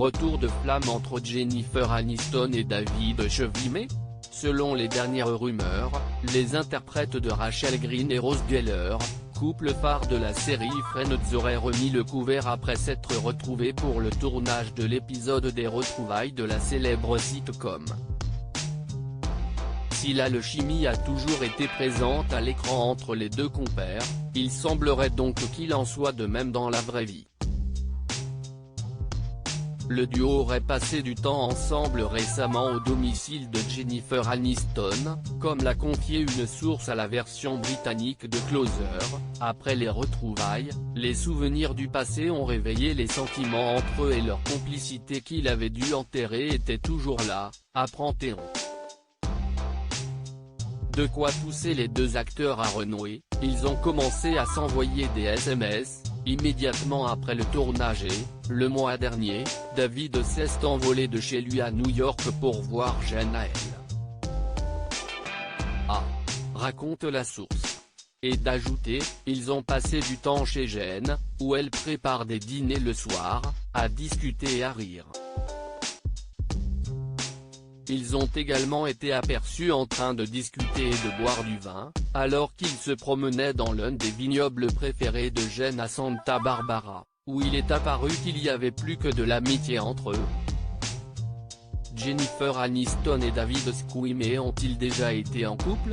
retour de flamme entre Jennifer Aniston et David Chevalier. Selon les dernières rumeurs, les interprètes de Rachel Green et Ross Geller, couple phare de la série Friends, auraient remis le couvert après s'être retrouvés pour le tournage de l'épisode des retrouvailles de la célèbre sitcom. Si l'alchimie a toujours été présente à l'écran entre les deux compères, il semblerait donc qu'il en soit de même dans la vraie vie. Le duo aurait passé du temps ensemble récemment au domicile de Jennifer Aniston, comme l'a confié une source à la version britannique de Closer. Après les retrouvailles, les souvenirs du passé ont réveillé les sentiments entre eux et leur complicité qu'il avait dû enterrer était toujours là, apprend Théon. De quoi pousser les deux acteurs à renouer, ils ont commencé à s'envoyer des SMS, immédiatement après le tournage et, le mois dernier, David s'est envolé de chez lui à New York pour voir Jen à elle. Ah, raconte la source. Et d'ajouter, ils ont passé du temps chez Jen, où elle prépare des dîners le soir, à discuter et à rire. Ils ont également été aperçus en train de discuter et de boire du vin, alors qu'ils se promenaient dans l'un des vignobles préférés de Jen à Santa Barbara, où il est apparu qu'il y avait plus que de l'amitié entre eux. Jennifer Aniston et David Chevalier ont-ils déjà été en couple ?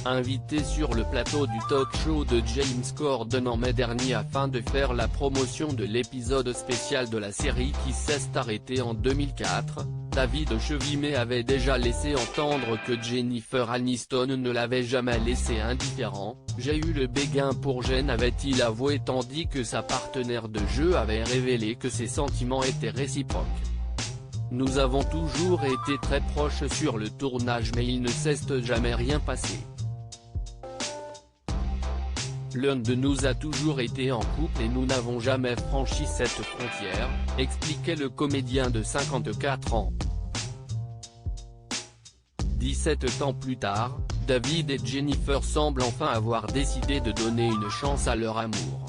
Invité sur le plateau du talk-show de James Corden en mai dernier afin de faire la promotion de l'épisode spécial de la série qui s'est arrêté en 2004, David Chevalier avait déjà laissé entendre que Jennifer Aniston ne l'avait jamais laissé indifférent. J'ai eu le béguin pour Jen, avait-il avoué, tandis que sa partenaire de jeu avait révélé que ses sentiments étaient réciproques. Nous avons toujours été très proches sur le tournage mais il ne s'est jamais rien passé. L'un de nous a toujours été en couple et nous n'avons jamais franchi cette frontière, expliquait le comédien de 54 ans. 17 ans plus tard, David et Jennifer semblent enfin avoir décidé de donner une chance à leur amour.